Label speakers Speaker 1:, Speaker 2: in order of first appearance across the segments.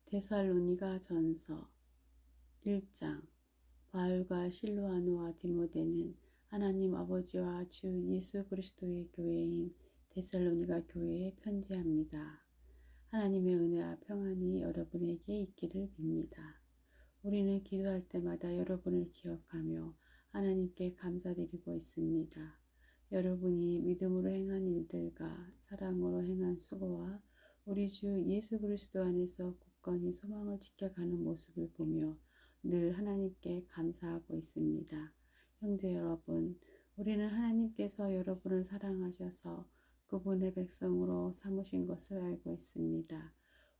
Speaker 1: 데살로니가 전서 1장. 바울과 실로아노와 디모데는 하나님 아버지와 주 예수 그리스도의 교회인 데살로니가 교회에 편지합니다. 하나님의 은혜와 평안이 여러분에게 있기를 빕니다. 우리는 기도할 때마다 여러분을 기억하며 하나님께 감사드리고 있습니다. 여러분이 믿음으로 행한 일들과 사랑으로 행한 수고와 우리 주 예수 그리스도 안에서 굳건히 소망을 지켜가는 모습을 보며 늘 하나님께 감사하고 있습니다. 형제 여러분, 우리는 하나님께서 여러분을 사랑하셔서 그분의 백성으로 삼으신 것을 알고 있습니다.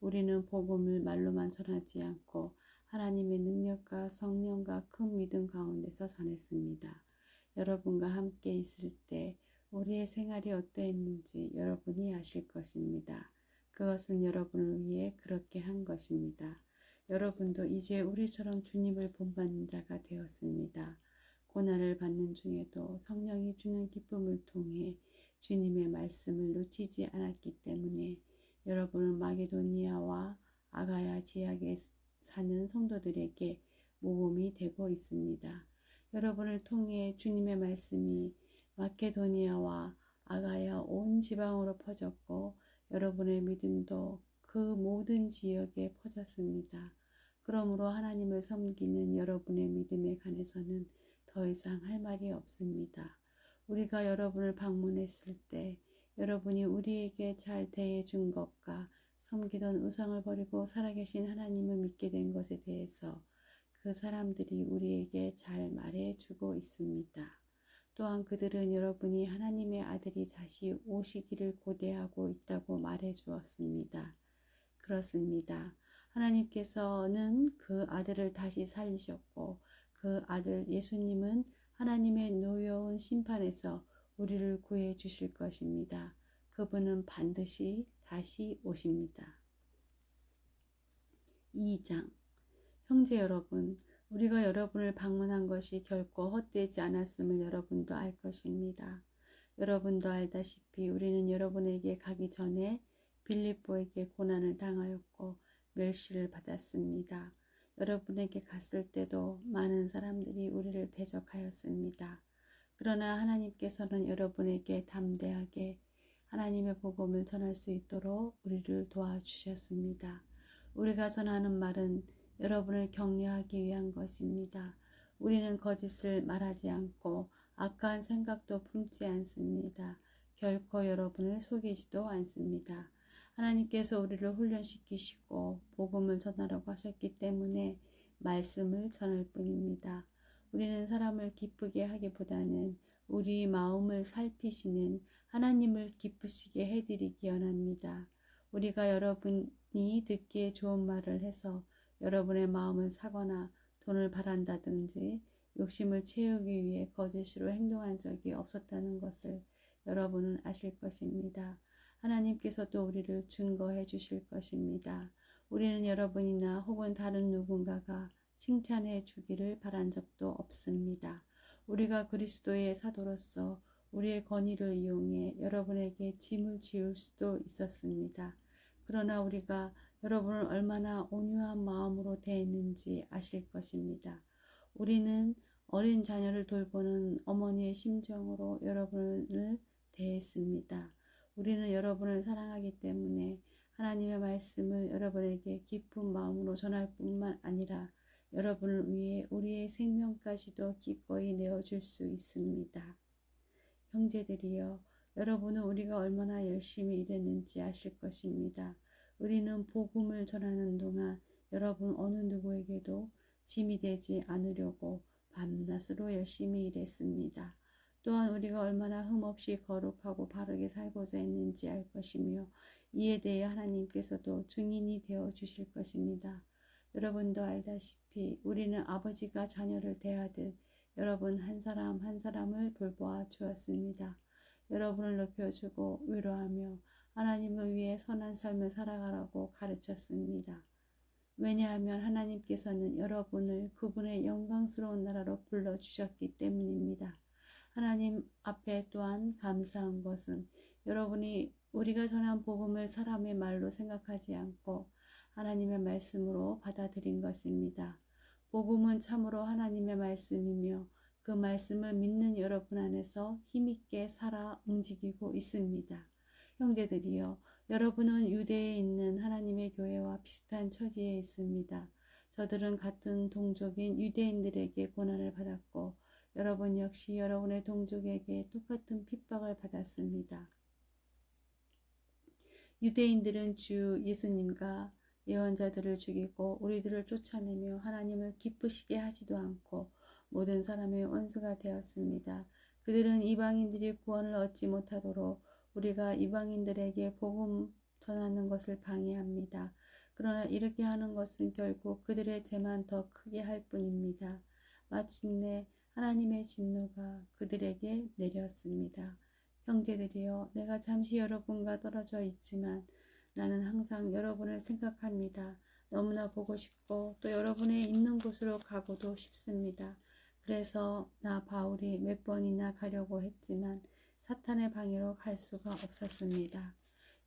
Speaker 1: 우리는 복음을 말로만 전하지 않고 하나님의 능력과 성령과 큰 믿음 가운데서 전했습니다. 여러분과 함께 있을 때 우리의 생활이 어떠했는지 여러분이 아실 것입니다. 그것은 여러분을 위해 그렇게 한 것입니다. 여러분도 이제 우리처럼 주님을 본받는 자가 되었습니다. 고난을 받는 중에도 성령이 주는 기쁨을 통해 주님의 말씀을 놓치지 않았기 때문에 여러분은 마게도니아와 아가야 지역에 사는 성도들에게 모범이 되고 있습니다. 여러분을 통해 주님의 말씀이 마케도니아와 아가야 온 지방으로 퍼졌고 여러분의 믿음도 그 모든 지역에 퍼졌습니다. 그러므로 하나님을 섬기는 여러분의 믿음에 관해서는 더 이상 할 말이 없습니다. 우리가 여러분을 방문했을 때 여러분이 우리에게 잘 대해준 것과 섬기던 우상을 버리고 살아계신 하나님을 믿게 된 것에 대해서 그 사람들이 우리에게 잘 말해주고 있습니다. 또한 그들은 여러분이 하나님의 아들이 다시 오시기를 고대하고 있다고 말해주었습니다. 그렇습니다. 하나님께서는 그 아들을 다시 살리셨고 그 아들 예수님은 하나님의 노여운 심판에서 우리를 구해 주실 것입니다. 그분은 반드시 다시 오십니다. 2장. 형제 여러분, 우리가 여러분을 방문한 것이 결코 헛되지 않았음을 여러분도 알 것입니다. 여러분도 알다시피 우리는 여러분에게 가기 전에 빌립보에게 고난을 당하였고 멸시를 받았습니다. 여러분에게 갔을 때도 많은 사람들이 우리를 대적하였습니다. 그러나 하나님께서는 여러분에게 담대하게 하나님의 복음을 전할 수 있도록 우리를 도와주셨습니다. 우리가 전하는 말은 여러분을 격려하기 위한 것입니다. 우리는 거짓을 말하지 않고 악한 생각도 품지 않습니다. 결코 여러분을 속이지도 않습니다. 하나님께서 우리를 훈련시키시고 복음을 전하라고 하셨기 때문에 말씀을 전할 뿐입니다. 우리는 사람을 기쁘게 하기보다는 우리 마음을 살피시는 하나님을 기쁘시게 해드리기 원합니다. 우리가 여러분이 듣기에 좋은 말을 해서 여러분의 마음을 사거나 돈을 바란다든지 욕심을 채우기 위해 거짓으로 행동한 적이 없었다는 것을 여러분은 아실 것입니다. 하나님께서도 우리를 증거해 주실 것입니다. 우리는 여러분이나 혹은 다른 누군가가 칭찬해 주기를 바란 적도 없습니다. 우리가 그리스도의 사도로서 우리의 권위를 이용해 여러분에게 짐을 지울 수도 있었습니다. 그러나 우리가 여러분을 얼마나 온유한 마음으로 대했는지 아실 것입니다. 우리는 어린 자녀를 돌보는 어머니의 심정으로 여러분을 대했습니다. 우리는 여러분을 사랑하기 때문에 하나님의 말씀을 여러분에게 기쁜 마음으로 전할 뿐만 아니라 여러분을 위해 우리의 생명까지도 기꺼이 내어줄 수 있습니다. 형제들이여, 여러분은 우리가 얼마나 열심히 일했는지 아실 것입니다. 우리는 복음을 전하는 동안 여러분 어느 누구에게도 짐이 되지 않으려고 밤낮으로 열심히 일했습니다. 또한 우리가 얼마나 흠없이 거룩하고 바르게 살고자 했는지 알 것이며 이에 대해 하나님께서도 증인이 되어 주실 것입니다. 여러분도 알다시피 우리는 아버지가 자녀를 대하듯 여러분 한 사람 한 사람을 돌보아 주었습니다. 여러분을 높여주고 위로하며 하나님을 위해 선한 삶을 살아가라고 가르쳤습니다. 왜냐하면 하나님께서는 여러분을 그분의 영광스러운 나라로 불러주셨기 때문입니다. 하나님 앞에 또한 감사한 것은 여러분이 우리가 전한 복음을 사람의 말로 생각하지 않고 하나님의 말씀으로 받아들인 것입니다. 복음은 참으로 하나님의 말씀이며 그 말씀을 믿는 여러분 안에서 힘있게 살아 움직이고 있습니다. 형제들이여, 여러분은 유대에 있는 하나님의 교회와 비슷한 처지에 있습니다. 저들은 같은 동족인 유대인들에게 고난을 받았고 여러분 역시 여러분의 동족에게 똑같은 핍박을 받았습니다. 유대인들은 주 예수님과 예언자들을 죽이고 우리들을 쫓아내며 하나님을 기쁘시게 하지도 않고 모든 사람의 원수가 되었습니다. 그들은 이방인들이 구원을 얻지 못하도록 우리가 이방인들에게 복음 전하는 것을 방해합니다. 그러나 이렇게 하는 것은 결국 그들의 죄만 더 크게 할 뿐입니다. 마침내 하나님의 진노가 그들에게 내렸습니다. 형제들이여, 내가 잠시 여러분과 떨어져 있지만 나는 항상 여러분을 생각합니다. 너무나 보고 싶고 또 여러분의 있는 곳으로 가고도 싶습니다. 그래서 나 바울이 몇 번이나 가려고 했지만 사탄의 방해로 갈 수가 없었습니다.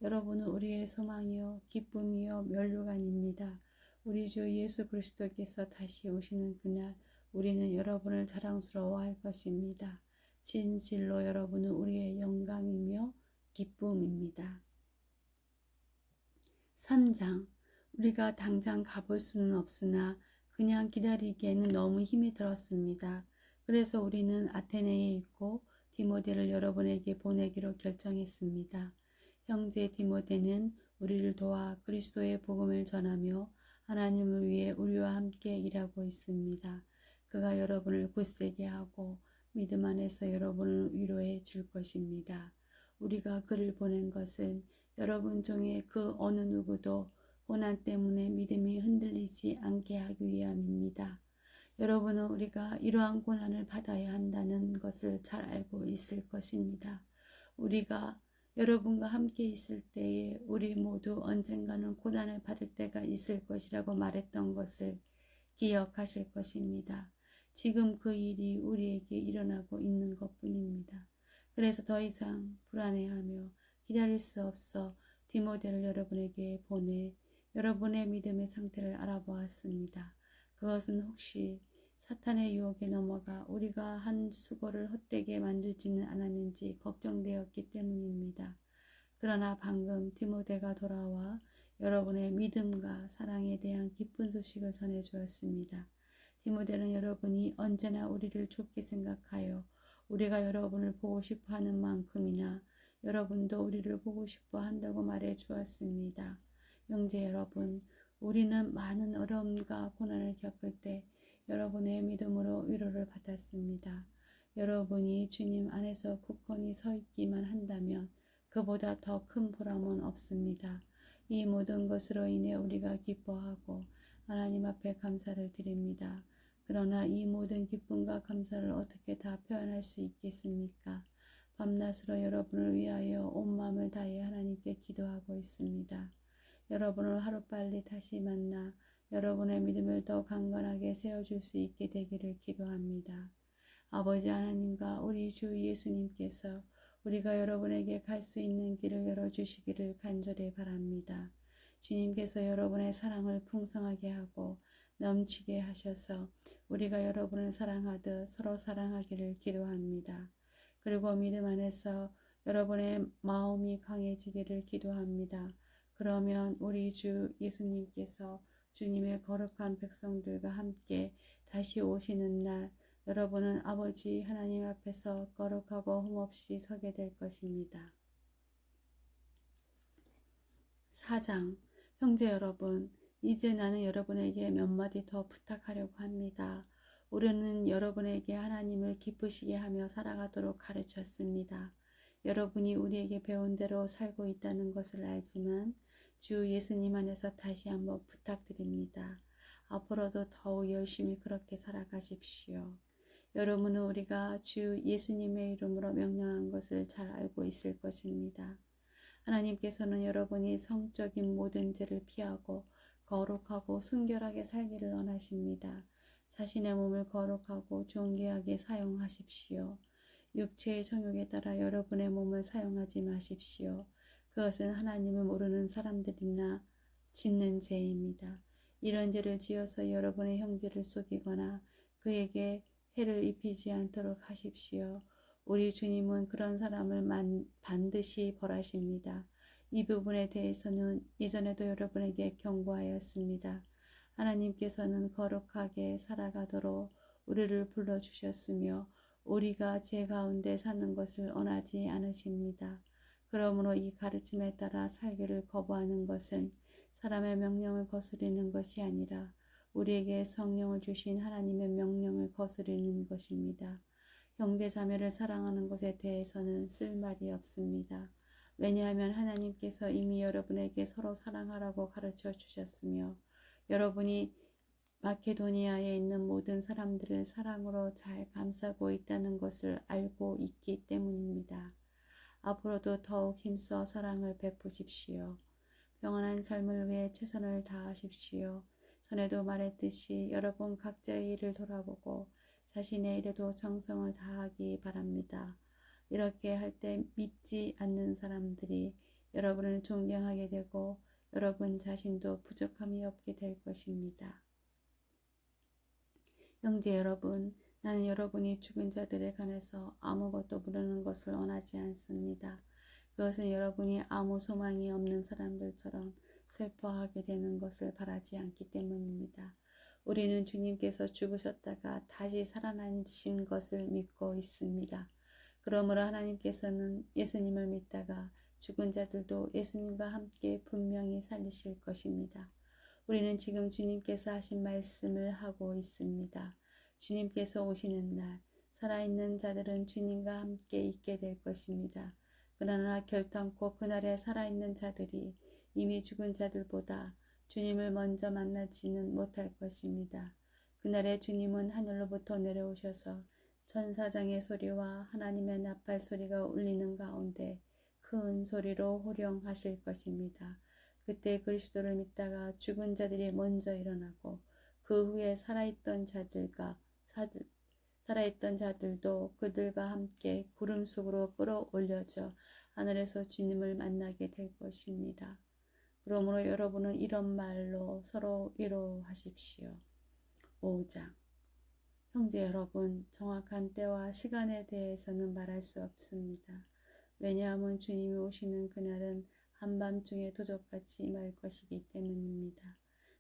Speaker 1: 여러분은 우리의 소망이요 기쁨이요 면류관입니다. 우리 주 예수 그리스도께서 다시 오시는 그날 우리는 여러분을 자랑스러워할 것입니다. 진실로 여러분은 우리의 영광이며 기쁨입니다. 3장. 우리가 당장 가볼 수는 없으나 그냥 기다리기에는 너무 힘이 들었습니다. 그래서 우리는 아테네에 있고 디모데를 여러분에게 보내기로 결정했습니다. 형제 디모데는 우리를 도와 그리스도의 복음을 전하며 하나님을 위해 우리와 함께 일하고 있습니다. 그가 여러분을 굳세게 하고 믿음 안에서 여러분을 위로해 줄 것입니다. 우리가 그를 보낸 것은 여러분 중에 그 어느 누구도 고난 때문에 믿음이 흔들리지 않게 하기 위함입니다. 여러분은 우리가 이러한 고난을 받아야 한다는 것을 잘 알고 있을 것입니다. 우리가 여러분과 함께 있을 때에 우리 모두 언젠가는 고난을 받을 때가 있을 것이라고 말했던 것을 기억하실 것입니다. 지금 그 일이 우리에게 일어나고 있는 것뿐입니다. 그래서 더 이상 불안해하며 기다릴 수 없어 디모데를 여러분에게 보내 여러분의 믿음의 상태를 알아보았습니다. 그것은 혹시 사탄의 유혹에 넘어가 우리가 한 수고를 헛되게 만들지는 않았는지 걱정되었기 때문입니다. 그러나 방금 디모데가 돌아와 여러분의 믿음과 사랑에 대한 기쁜 소식을 전해주었습니다. 디모데는 여러분이 언제나 우리를 좋게 생각하여 우리가 여러분을 보고 싶어 하는 만큼이나 여러분도 우리를 보고 싶어 한다고 말해 주었습니다. 형제 여러분, 우리는 많은 어려움과 고난을 겪을 때 여러분의 믿음으로 위로를 받았습니다. 여러분이 주님 안에서 굳건히 서 있기만 한다면 그보다 더 큰 보람은 없습니다. 이 모든 것으로 인해 우리가 기뻐하고 하나님 앞에 감사를 드립니다. 그러나 이 모든 기쁨과 감사를 어떻게 다 표현할 수 있겠습니까? 밤낮으로 여러분을 위하여 온 마음을 다해 하나님께 기도하고 있습니다. 여러분을 하루빨리 다시 만나 여러분의 믿음을 더 강건하게 세워줄 수 있게 되기를 기도합니다. 아버지 하나님과 우리 주 예수님께서 우리가 여러분에게 갈 수 있는 길을 열어주시기를 간절히 바랍니다. 주님께서 여러분의 사랑을 풍성하게 하고 넘치게 하셔서 우리가 여러분을 사랑하듯 서로 사랑하기를 기도합니다. 그리고 믿음 안에서 여러분의 마음이 강해지기를 기도합니다. 그러면 우리 주 예수님께서 주님의 거룩한 백성들과 함께 다시 오시는 날 여러분은 아버지 하나님 앞에서 거룩하고 흠없이 서게 될 것입니다. 4장. 형제 여러분, 이제 나는 여러분에게 몇 마디 더 부탁하려고 합니다. 우리는 여러분에게 하나님을 기쁘시게 하며 살아가도록 가르쳤습니다. 여러분이 우리에게 배운 대로 살고 있다는 것을 알지만 주 예수님 안에서 다시 한번 부탁드립니다. 앞으로도 더욱 열심히 그렇게 살아가십시오. 여러분은 우리가 주 예수님의 이름으로 명령한 것을 잘 알고 있을 것입니다. 하나님께서는 여러분이 성적인 모든 죄를 피하고 거룩하고 순결하게 살기를 원하십니다. 자신의 몸을 거룩하고 존귀하게 사용하십시오. 육체의 정욕에 따라 여러분의 몸을 사용하지 마십시오. 그것은 하나님을 모르는 사람들이나 짓는 죄입니다. 이런 죄를 지어서 여러분의 형제를 속이거나 그에게 해를 입히지 않도록 하십시오. 우리 주님은 그런 사람을 반드시 벌하십니다. 이 부분에 대해서는 이전에도 여러분에게 경고하였습니다. 하나님께서는 거룩하게 살아가도록 우리를 불러주셨으며 우리가 죄 가운데 사는 것을 원하지 않으십니다. 그러므로 이 가르침에 따라 살기를 거부하는 것은 사람의 명령을 거스르는 것이 아니라 우리에게 성령을 주신 하나님의 명령을 거스르는 것입니다. 형제 자매를 사랑하는 것에 대해서는 쓸 말이 없습니다. 왜냐하면 하나님께서 이미 여러분에게 서로 사랑하라고 가르쳐 주셨으며 여러분이 마케도니아에 있는 모든 사람들을 사랑으로 잘 감싸고 있다는 것을 알고 있기 때문입니다. 앞으로도 더욱 힘써 사랑을 베푸십시오. 평안한 삶을 위해 최선을 다하십시오. 전에도 말했듯이 여러분 각자의 일을 돌아보고 자신의 일에도 정성을 다하기 바랍니다. 이렇게 할 때 믿지 않는 사람들이 여러분을 존경하게 되고 여러분 자신도 부족함이 없게 될 것입니다. 형제 여러분, 나는 여러분이 죽은 자들에 관해서 아무것도 모르는 것을 원하지 않습니다. 그것은 여러분이 아무 소망이 없는 사람들처럼 슬퍼하게 되는 것을 바라지 않기 때문입니다. 우리는 주님께서 죽으셨다가 다시 살아나신 것을 믿고 있습니다. 그러므로 하나님께서는 예수님을 믿다가 죽은 자들도 예수님과 함께 분명히 살리실 것입니다. 우리는 지금 주님께서 하신 말씀을 하고 있습니다. 주님께서 오시는 날 살아있는 자들은 주님과 함께 있게 될 것입니다. 그러나 결단코 그날에 살아있는 자들이 이미 죽은 자들보다 주님을 먼저 만나지는 못할 것입니다. 그날에 주님은 하늘로부터 내려오셔서 천사장의 소리와 하나님의 나팔 소리가 울리는 가운데 큰 소리로 호령하실 것입니다. 그때 그리스도를 믿다가 죽은 자들이 먼저 일어나고 그 후에 살아있던 자들도 그들과 함께 구름 속으로 끌어올려져 하늘에서 주님을 만나게 될 것입니다. 그러므로 여러분은 이런 말로 서로 위로하십시오. 5장 형제 여러분, 정확한 때와 시간에 대해서는 말할 수 없습니다. 왜냐하면 주님이 오시는 그날은 한밤중에 도적같이 임할 것이기 때문입니다.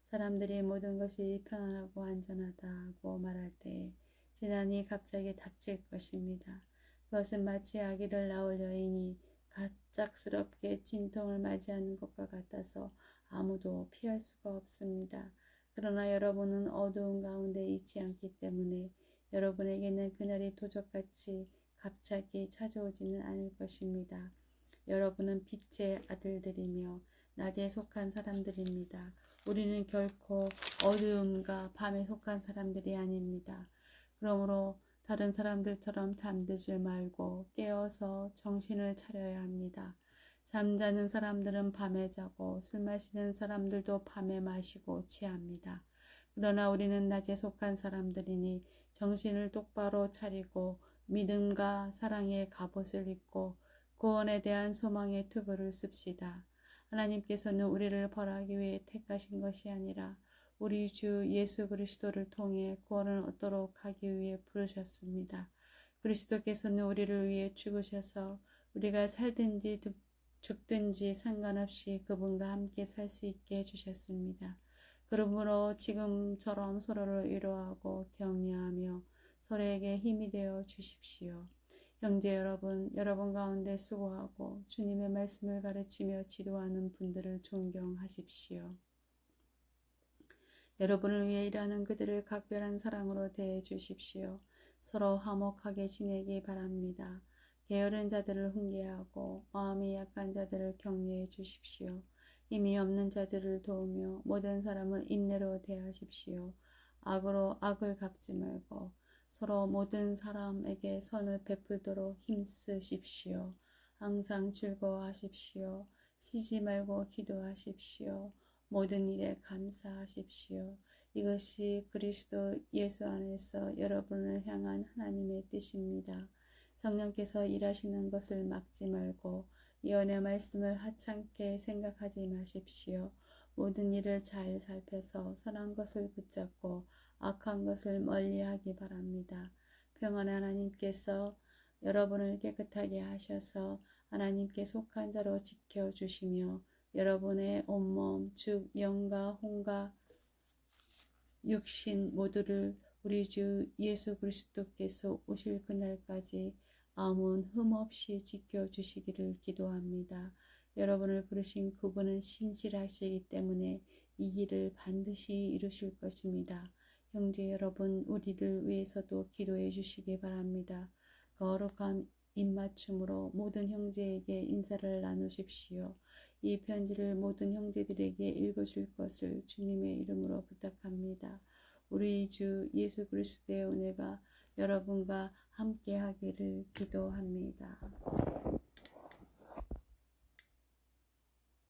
Speaker 1: 사람들이 모든 것이 편안하고 안전하다고 말할 때에 재난이 갑자기 닥칠 것입니다. 그것은 마치 아기를 낳을 여인이 갑작스럽게 진통을 맞이하는 것과 같아서 아무도 피할 수가 없습니다. 그러나 여러분은 어두운 가운데 있지 않기 때문에 여러분에게는 그날이 도적같이 갑자기 찾아오지는 않을 것입니다. 여러분은 빛의 아들들이며 낮에 속한 사람들입니다. 우리는 결코 어두움과 밤에 속한 사람들이 아닙니다. 그러므로 다른 사람들처럼 잠들지 말고 깨어서 정신을 차려야 합니다. 잠자는 사람들은 밤에 자고 술 마시는 사람들도 밤에 마시고 취합니다. 그러나 우리는 낮에 속한 사람들이니 정신을 똑바로 차리고 믿음과 사랑의 갑옷을 입고 구원에 대한 소망의 투구를 씁시다. 하나님께서는 우리를 벌하기 위해 택하신 것이 아니라 우리 주 예수 그리스도를 통해 구원을 얻도록 하기 위해 부르셨습니다. 그리스도께서는 우리를 위해 죽으셔서 우리가 살든지 죽든지 상관없이 그분과 함께 살 수 있게 해주셨습니다. 그러므로 지금처럼 서로를 위로하고 격려하며 서로에게 힘이 되어 주십시오. 형제 여러분, 여러분 가운데 수고하고 주님의 말씀을 가르치며 지도하는 분들을 존경하십시오. 여러분을 위해 일하는 그들을 각별한 사랑으로 대해 주십시오. 서로 화목하게 지내기 바랍니다. 게으른 자들을 훈계하고 마음이 약한 자들을 격려해 주십시오. 힘이 없는 자들을 도우며 모든 사람을 인내로 대하십시오. 악으로 악을 갚지 말고 서로 모든 사람에게 선을 베풀도록 힘쓰십시오. 항상 즐거워하십시오. 쉬지 말고 기도하십시오. 모든 일에 감사하십시오. 이것이 그리스도 예수 안에서 여러분을 향한 하나님의 뜻입니다. 성령께서 일하시는 것을 막지 말고 예언의 말씀을 하찮게 생각하지 마십시오. 모든 일을 잘 살펴서 선한 것을 붙잡고 악한 것을 멀리하기 바랍니다. 평안의 하나님께서 여러분을 깨끗하게 하셔서 하나님께 속한 자로 지켜주시며 여러분의 온몸 즉 영과 혼과 육신 모두를 우리 주 예수 그리스도께서 오실 그날까지 아무 흠 없이 지켜주시기를 기도합니다. 여러분을 부르신 그분은 신실하시기 때문에 이 일을 반드시 이루실 것입니다. 형제 여러분, 우리를 위해서도 기도해 주시기 바랍니다. 거룩한 입맞춤으로 모든 형제에게 인사를 나누십시오. 이 편지를 모든 형제들에게 읽어줄 것을 주님의 이름으로 부탁합니다. 우리 주 예수 그리스도의 은혜가 여러분과 함께 하기를 기도합니다.